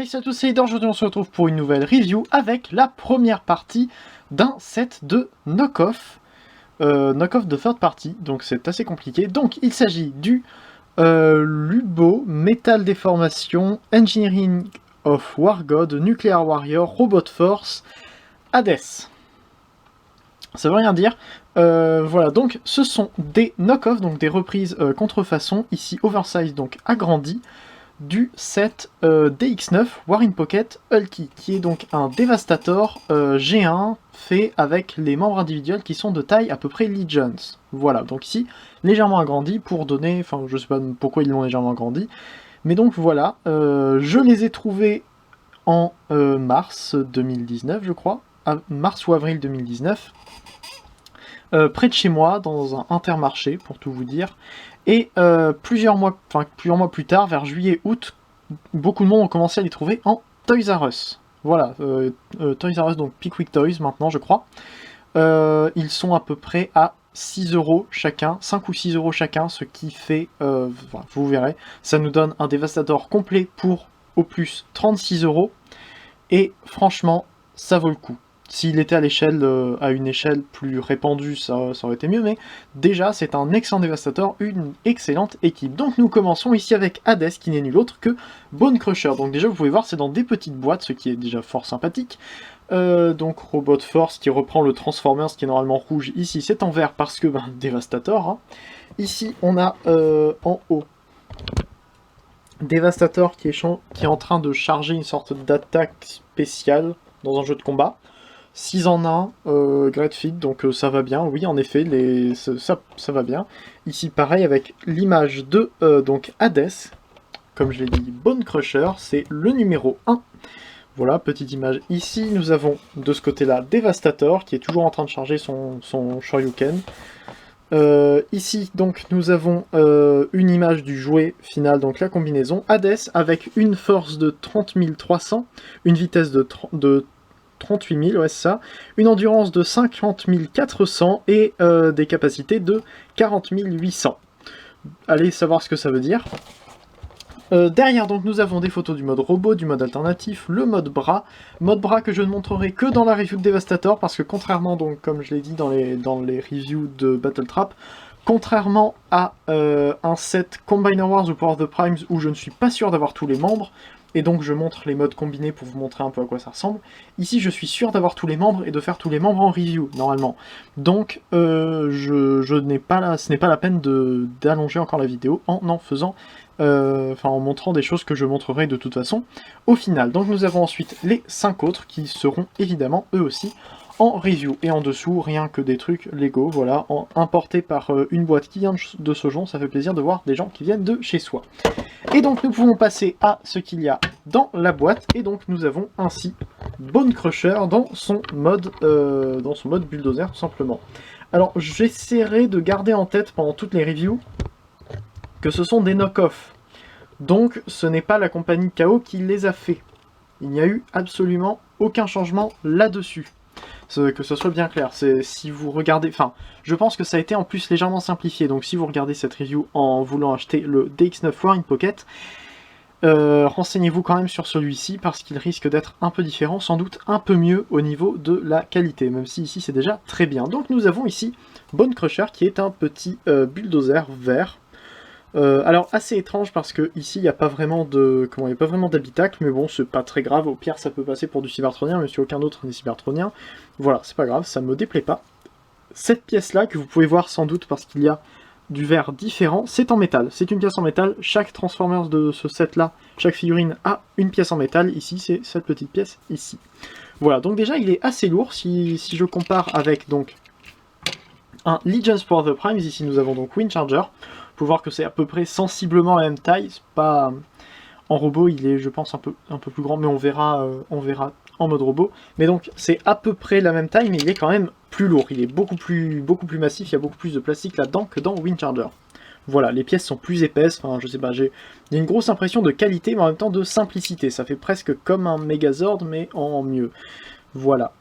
Salut à tous, c'est Idor, aujourd'hui on se retrouve pour une nouvelle review avec la première partie d'un set de knock-off de third party, donc c'est assez compliqué. Donc il s'agit du Lubo, Metal Deformation, Engineering of War God, Nuclear Warrior, Robot Force, Hades. Ça veut rien dire. Voilà, donc ce sont des knock-off, donc des reprises contrefaçon, ici oversize, donc agrandi, du set DX9 War in Pocket Hulky, qui est donc un Devastator G1 fait avec les membres individuels qui sont de taille à peu près Legions. Voilà, donc ici, légèrement agrandi pour donner, enfin je sais pas pourquoi ils l'ont légèrement agrandi, mais donc voilà, je les ai trouvés en mars 2019 je crois, mars ou avril 2019, près de chez moi, dans un Intermarché, pour tout vous dire. Et plusieurs mois plus tard, vers juillet-août, beaucoup de monde ont commencé à les trouver en Toys R Us. Voilà, Toys R Us, donc Pickwick Toys maintenant, je crois. Ils sont à peu près à 6 € chacun, 5 ou 6 € chacun, ce qui fait, vous verrez, ça nous donne un Devastator complet pour au plus 36 €. Et franchement, ça vaut le coup. S'il était à une échelle plus répandue, ça aurait été mieux, mais déjà, c'est un excellent Devastator, une excellente équipe. Donc nous commençons ici avec Hades, qui n'est nul autre que Bone Crusher. Donc déjà, vous pouvez voir, c'est dans des petites boîtes, ce qui est déjà fort sympathique. Donc Robot Force, qui reprend le Transformers, qui est normalement rouge. Ici, c'est en vert, parce que, Devastator. Hein. Ici, on a, en haut, Devastator, qui est en train de charger une sorte d'attaque spéciale dans un jeu de combat. 6 en 1, Great Feat, donc ça va bien, oui en effet, ça va bien. Ici pareil avec l'image de donc Hades, comme je l'ai dit, Bone Crusher, c'est le numéro 1. Voilà, petite image ici, nous avons de ce côté-là Devastator, qui est toujours en train de charger son Shoryuken. Ici donc nous avons une image du jouet final, donc la combinaison Hades, avec une force de 30 300, une vitesse de 38 000, ouais c'est ça, une endurance de 50 400 et des capacités de 40 800. Allez savoir ce que ça veut dire. Derrière donc nous avons des photos du mode robot, du mode alternatif, le mode bras que je ne montrerai que dans la review de Devastator, parce que contrairement donc comme je l'ai dit dans les reviews de Battle Trap, contrairement à un set Combiner Wars ou Power of the Primes où je ne suis pas sûr d'avoir tous les membres, et donc je montre les modes combinés pour vous montrer un peu à quoi ça ressemble. Ici je suis sûr d'avoir tous les membres et de faire tous les membres en review, normalement. Donc ce n'est pas la peine d'allonger encore la vidéo en faisant, en montrant des choses que je montrerai de toute façon au final. Donc nous avons ensuite les 5 autres qui seront évidemment eux aussi en review. Et en dessous, rien que des trucs Lego, voilà, importés par une boîte qui vient de Sojon, ça fait plaisir de voir des gens qui viennent de chez soi. Et donc nous pouvons passer à ce qu'il y a dans la boîte, et donc nous avons ainsi Bone Crusher dans son mode bulldozer tout simplement. Alors j'essaierai de garder en tête pendant toutes les reviews que ce sont des knock-off, donc ce n'est pas la compagnie KO qui les a fait. Il n'y a eu absolument aucun changement là-dessus. Que ce soit bien clair, si vous regardez, je pense que ça a été en plus légèrement simplifié, donc si vous regardez cette review en voulant acheter le DX9 War in Pocket, renseignez-vous quand même sur celui-ci, parce qu'il risque d'être un peu différent, sans doute un peu mieux au niveau de la qualité, même si ici c'est déjà très bien. Donc nous avons ici Bone Crusher, qui est un petit bulldozer vert. Alors assez étrange parce que ici il n'y a pas vraiment d'habitacle, mais bon c'est pas très grave, au pire ça peut passer pour du cybertronien, même si aucun autre n'est cybertronien. Voilà, c'est pas grave, ça me déplaît pas. Cette pièce là, que vous pouvez voir sans doute parce qu'il y a du verre différent, c'est en métal, c'est une pièce en métal. Chaque Transformers de ce set là, chaque figurine a une pièce en métal, ici c'est cette petite pièce ici. Voilà, donc déjà il est assez lourd, si je compare avec donc un Legends for the Primes, ici nous avons donc Windcharger. Vous pouvez voir que c'est à peu près sensiblement la même taille, c'est pas... En robot il est je pense un peu plus grand, mais on verra en mode robot. Mais donc c'est à peu près la même taille, mais il est quand même plus lourd, il est beaucoup plus massif, il y a beaucoup plus de plastique là-dedans que dans Windcharger. Voilà, les pièces sont plus épaisses, je sais pas, j'ai une grosse impression de qualité, mais en même temps de simplicité, ça fait presque comme un Megazord, mais en mieux. Voilà.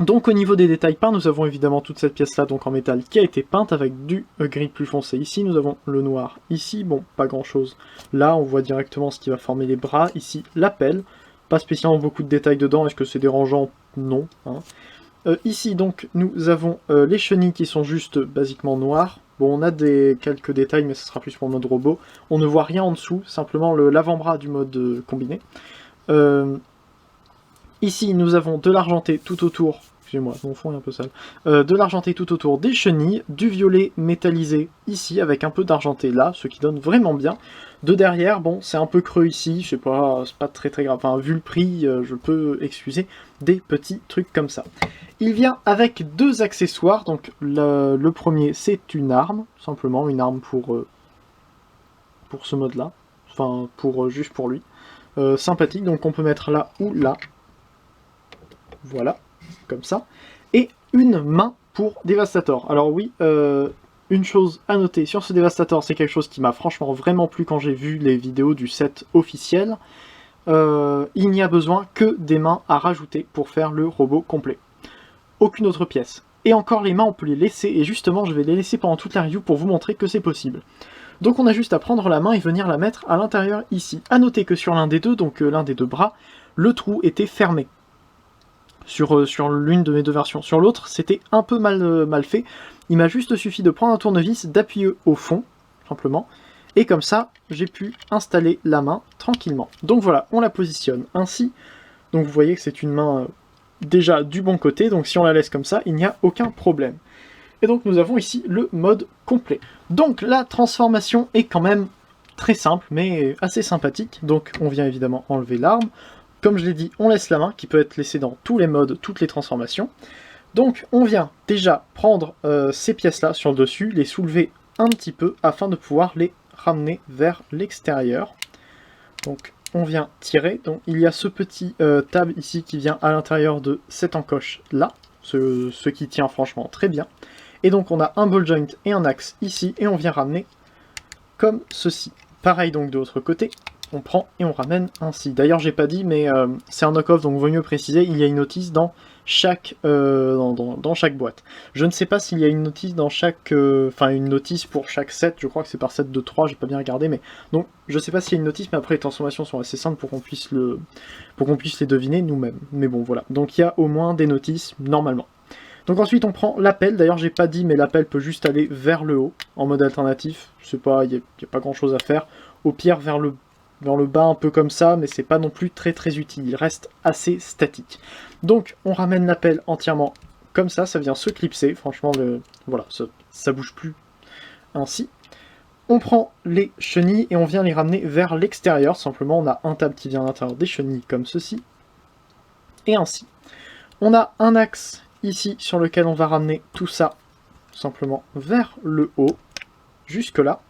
Donc au niveau des détails peints, nous avons évidemment toute cette pièce là donc en métal qui a été peinte avec du gris plus foncé. Ici nous avons le noir, ici bon pas grand chose. Là on voit directement ce qui va former les bras, ici la pelle, pas spécialement beaucoup de détails dedans, est-ce que c'est dérangeant? Non. Hein. Ici donc nous avons les chenilles qui sont juste basiquement noires. Bon on a quelques détails mais ce sera plus pour le mode robot. On ne voit rien en dessous, simplement l'avant-bras du mode combiné. Ici, nous avons de l'argenté tout autour, excusez-moi, mon fond est un peu sale, de l'argenté tout autour des chenilles, du violet métallisé ici, avec un peu d'argenté là, ce qui donne vraiment bien. De derrière, bon, c'est un peu creux ici, je sais pas, c'est pas très grave, enfin, vu le prix, je peux excuser des petits trucs comme ça. Il vient avec deux accessoires, donc le premier, c'est une arme, simplement, une arme pour ce mode-là, enfin, juste pour lui. Sympathique, donc on peut mettre là ou là. Voilà, comme ça. Et une main pour Devastator. Alors oui, une chose à noter sur ce Devastator, c'est quelque chose qui m'a franchement vraiment plu quand j'ai vu les vidéos du set officiel. Il n'y a besoin que des mains à rajouter pour faire le robot complet. Aucune autre pièce. Et encore les mains, on peut les laisser, et justement je vais les laisser pendant toute la review pour vous montrer que c'est possible. Donc on a juste à prendre la main et venir la mettre à l'intérieur ici. A noter que sur l'un des deux, donc l'un des deux bras, le trou était fermé. Sur l'une de mes deux versions. Sur l'autre, c'était un peu mal fait. Il m'a juste suffi de prendre un tournevis, d'appuyer au fond, simplement, et comme ça, j'ai pu installer la main tranquillement. Donc voilà, on la positionne ainsi. Donc vous voyez que c'est une main déjà du bon côté, donc si on la laisse comme ça, il n'y a aucun problème. Et donc nous avons ici le mode complet. Donc la transformation est quand même très simple, mais assez sympathique. Donc on vient évidemment enlever l'arme. Comme je l'ai dit, on laisse la main, qui peut être laissée dans tous les modes, toutes les transformations. Donc on vient déjà prendre ces pièces-là sur le dessus, les soulever un petit peu, afin de pouvoir les ramener vers l'extérieur. Donc on vient tirer, donc il y a ce petit tab ici qui vient à l'intérieur de cette encoche-là, ce qui tient franchement très bien. Et donc on a un ball joint et un axe ici, et on vient ramener comme ceci. Pareil donc de l'autre côté. On prend et on ramène ainsi. D'ailleurs, j'ai pas dit, mais c'est un knock-off, donc vaut mieux préciser, il y a une notice dans chaque, dans chaque boîte. Je ne sais pas s'il y a une notice dans chaque... Enfin, une notice pour chaque set, je crois que c'est par set de 3, j'ai pas bien regardé, mais... Donc, je sais pas s'il y a une notice, mais après, les transformations sont assez simples pour qu'on puisse les deviner nous-mêmes. Mais bon, voilà. Donc, il y a au moins des notices, normalement. Donc ensuite, on prend l'appel. D'ailleurs, j'ai pas dit, mais l'appel peut juste aller vers le haut, en mode alternatif. Je sais pas, il n'y a pas grand-chose à faire. Au pire, vers le bas un peu comme ça, mais c'est pas non plus très utile, il reste assez statique. Donc on ramène l'appel entièrement comme ça vient se clipser, franchement voilà, ça bouge plus ainsi. On prend les chenilles et on vient les ramener vers l'extérieur, simplement on a un tab qui vient à l'intérieur des chenilles comme ceci, et ainsi. On a un axe ici sur lequel on va ramener tout ça simplement vers le haut, jusque là.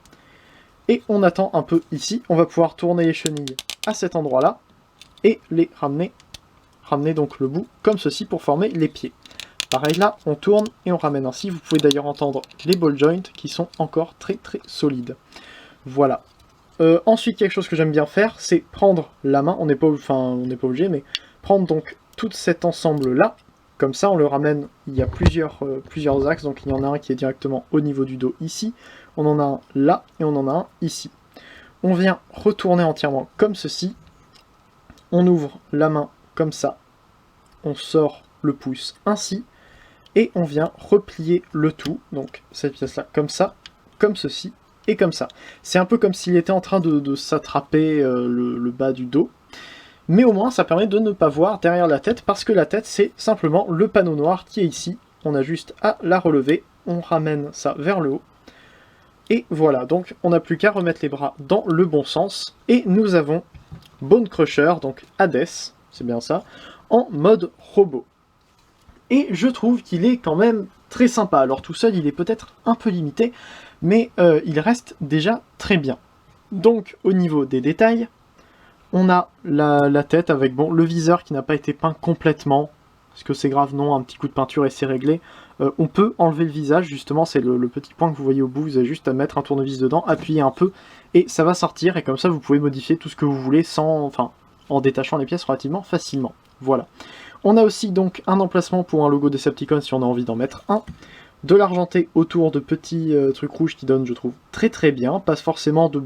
Et on attend un peu ici, on va pouvoir tourner les chenilles à cet endroit-là, et les ramener donc le bout comme ceci pour former les pieds. Pareil là, on tourne et on ramène ainsi. Vous pouvez d'ailleurs entendre les ball joints qui sont encore très solides. Voilà. Ensuite, quelque chose que j'aime bien faire, c'est prendre la main, on n'est pas obligé, mais prendre donc tout cet ensemble-là, comme ça on le ramène, il y a plusieurs axes, donc il y en a un qui est directement au niveau du dos ici, on en a un là, et on en a un ici. On vient retourner entièrement comme ceci, on ouvre la main comme ça, on sort le pouce ainsi, et on vient replier le tout, donc cette pièce-là comme ça, comme ceci, et comme ça. C'est un peu comme s'il était en train de s'attraper le bas du dos, mais au moins ça permet de ne pas voir derrière la tête, parce que la tête c'est simplement le panneau noir qui est ici, on a juste à la relever, on ramène ça vers le haut, et voilà, donc on n'a plus qu'à remettre les bras dans le bon sens, et nous avons Bone Crusher, donc Hades, c'est bien ça, en mode robot. Et je trouve qu'il est quand même très sympa, alors tout seul il est peut-être un peu limité, mais il reste déjà très bien. Donc au niveau des détails, on a la tête avec bon, le viseur qui n'a pas été peint complètement. Est-ce que c'est grave? Non, un petit coup de peinture et c'est réglé. On peut enlever le visage, justement, c'est le petit point que vous voyez au bout. Vous avez juste à mettre un tournevis dedans, appuyer un peu, et ça va sortir. Et comme ça, vous pouvez modifier tout ce que vous voulez en détachant les pièces relativement facilement. Voilà. On a aussi donc un emplacement pour un logo Decepticon si on a envie d'en mettre un. De l'argenté autour de petits trucs rouges qui donnent, je trouve, très très bien. Pas forcément de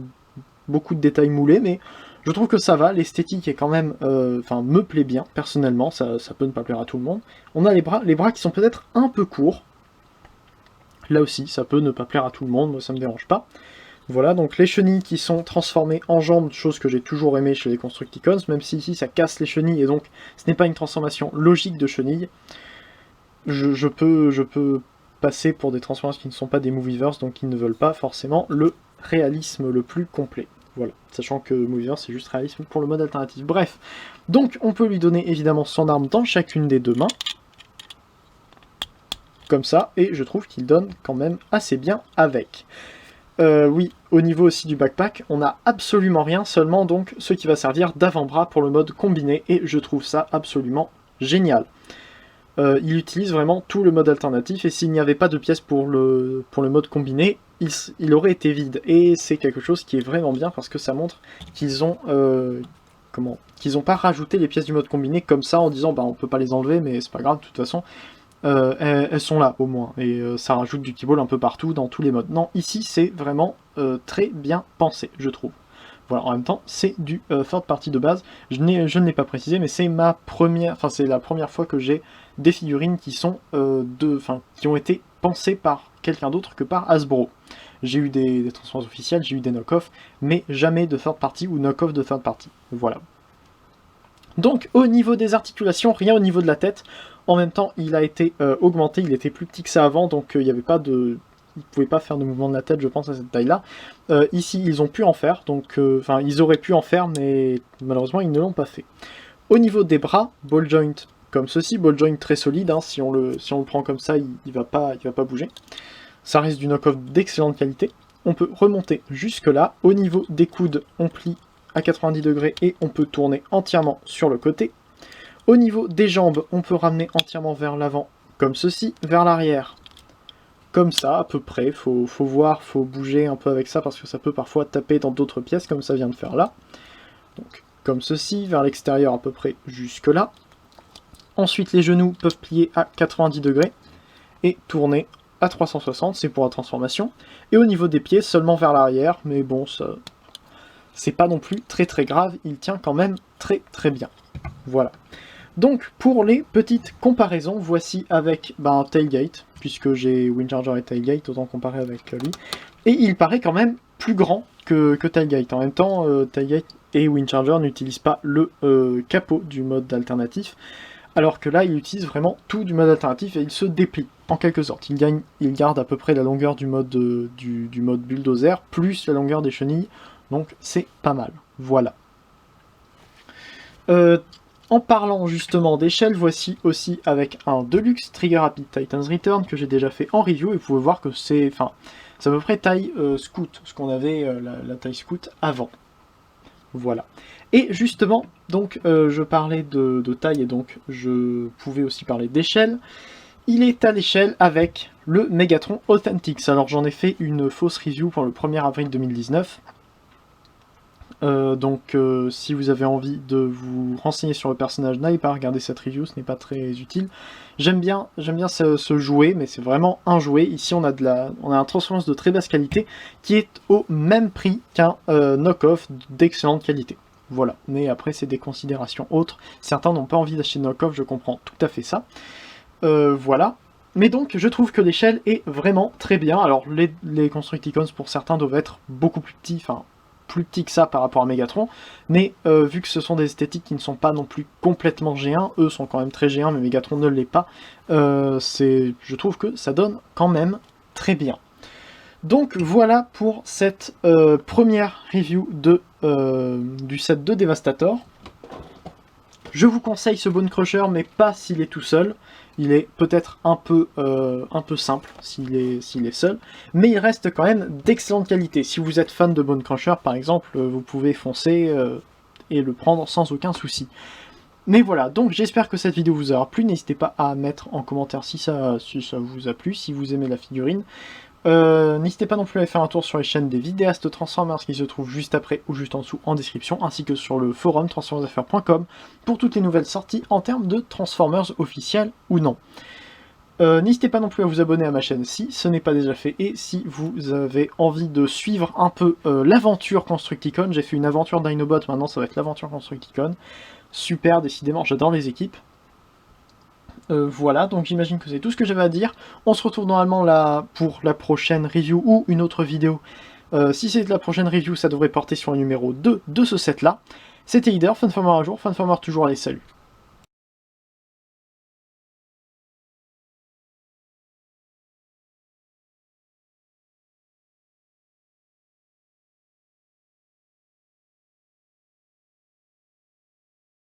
beaucoup de détails moulés, mais je trouve que ça va. L'esthétique est quand même, me plaît bien, personnellement. Ça peut ne pas plaire à tout le monde. On a les bras qui sont peut-être un peu courts. Là aussi, ça peut ne pas plaire à tout le monde, moi ça me dérange pas. Voilà, donc les chenilles qui sont transformées en jambes, chose que j'ai toujours aimé chez les Constructicons, même si ici ça casse les chenilles et donc ce n'est pas une transformation logique de chenilles. Je peux passer pour des transformations qui ne sont pas des Movieverse, donc qui ne veulent pas forcément le réalisme le plus complet. Voilà, sachant que Movieverse c'est juste réalisme pour le mode alternatif. Bref, donc on peut lui donner évidemment son arme dans chacune des deux mains. Comme ça, et je trouve qu'il donne quand même assez bien avec. Oui, au niveau aussi du backpack, on n'a absolument rien, seulement donc ce qui va servir d'avant-bras pour le mode combiné, et je trouve ça absolument génial. Il utilise vraiment tout le mode alternatif, et s'il n'y avait pas de pièces pour le mode combiné, il aurait été vide, et c'est quelque chose qui est vraiment bien, parce que ça montre qu'ils ont... qu'ils n'ont pas rajouté les pièces du mode combiné comme ça, en disant bah on peut pas les enlever, mais c'est pas grave, de toute façon... elles sont là au moins, et ça rajoute du keyboard un peu partout dans tous les modes. Non, ici c'est vraiment très bien pensé, je trouve. Voilà, en même temps, c'est du third party de base. Je ne l'ai pas précisé, mais c'est la première fois que j'ai des figurines qui sont qui ont été pensées par quelqu'un d'autre que par Hasbro. J'ai eu des transformations officielles, j'ai eu des knock-off, mais jamais de third party ou knock-off de third party. Voilà. Donc au niveau des articulations, rien au niveau de la tête. En même temps, il a été augmenté, il était plus petit que ça avant, donc il n'y avait pas de... Ils ne pouvaient pas faire de mouvement de la tête, je pense, à cette taille-là. Ici, ils ont pu en faire, donc... ils auraient pu en faire, mais malheureusement, ils ne l'ont pas fait. Au niveau des bras, ball joint comme ceci, ball joint très solide, hein, si on le prend comme ça, il va pas bouger. Ça reste du knock-off d'excellente qualité. On peut remonter jusque-là. Au niveau des coudes, on plie à 90 degrés et on peut tourner entièrement sur le côté. Au niveau des jambes, on peut ramener entièrement vers l'avant, comme ceci, vers l'arrière, comme ça, à peu près. Faut voir, faut bouger un peu avec ça, parce que ça peut parfois taper dans d'autres pièces, comme ça vient de faire là. Donc, comme ceci, vers l'extérieur à peu près jusque là. Ensuite, les genoux peuvent plier à 90 degrés, et tourner à 360, c'est pour la transformation. Et au niveau des pieds, seulement vers l'arrière, mais bon, ça... c'est pas non plus très très grave, il tient quand même très très bien. Voilà. Donc pour les petites comparaisons, voici avec Tailgate, puisque j'ai Windcharger et Tailgate, autant comparer avec lui. Et il paraît quand même plus grand que Tailgate. En même temps, Tailgate et Windcharger n'utilisent pas le capot du mode alternatif, alors que là il utilise vraiment tout du mode alternatif et il se déplie, en quelque sorte. Il garde à peu près la longueur du mode, du mode bulldozer, plus la longueur des chenilles, donc c'est pas mal. Voilà. En parlant justement d'échelle, voici aussi avec un Deluxe Trigger Happy Titan's Return que j'ai déjà fait en review, et vous pouvez voir que c'est à peu près taille scout, ce qu'on avait la taille scout avant. Voilà. Et justement, donc je parlais de taille et donc je pouvais aussi parler d'échelle. Il est à l'échelle avec le Megatron Authentics. Alors j'en ai fait une fausse review pour le 1er avril 2019. Si vous avez envie de vous renseigner sur le personnage, n'allez pas regarder cette review, ce n'est pas très utile. J'aime bien ce jouet, mais c'est vraiment un jouet. Ici on a un Transformers de très basse qualité qui est au même prix qu'un knock-off d'excellente qualité. Voilà, mais après c'est des considérations autres. Certains n'ont pas envie d'acheter de knock-off, je comprends tout à fait ça. Voilà. Mais donc je trouve que l'échelle est vraiment très bien. Alors les Constructicons pour certains doivent être beaucoup plus petits, plus petit que ça par rapport à Megatron, mais vu que ce sont des esthétiques qui ne sont pas non plus complètement G1, eux sont quand même très G1, mais Megatron ne l'est pas, je trouve que ça donne quand même très bien. Donc voilà pour cette première review du set de Devastator. Je vous conseille ce Bone Crusher, mais pas s'il est tout seul. Il est peut-être un peu simple s'il est seul, mais il reste quand même d'excellente qualité. Si vous êtes fan de Bone Crusher, par exemple, vous pouvez foncer et le prendre sans aucun souci. Mais voilà, donc j'espère que cette vidéo vous aura plu. N'hésitez pas à mettre en commentaire si ça vous a plu, si vous aimez la figurine. N'hésitez pas non plus à aller faire un tour sur les chaînes des vidéastes Transformers qui se trouvent juste après ou juste en dessous en description, ainsi que sur le forum transformersaffaires.com pour toutes les nouvelles sorties en termes de Transformers officiels ou non. N'hésitez pas non plus à vous abonner à ma chaîne si ce n'est pas déjà fait, et si vous avez envie de suivre un peu l'aventure Constructicon, j'ai fait une aventure Dinobot, maintenant ça va être l'aventure Constructicon. Super, décidément, j'adore les équipes. Voilà, donc j'imagine que c'est tout ce que j'avais à dire. On se retrouve normalement là pour la prochaine review ou une autre vidéo. Si c'est la prochaine review, ça devrait porter sur le numéro 2 de ce set là. C'était Leader, Funformer à jour, Funformer toujours, allez salut.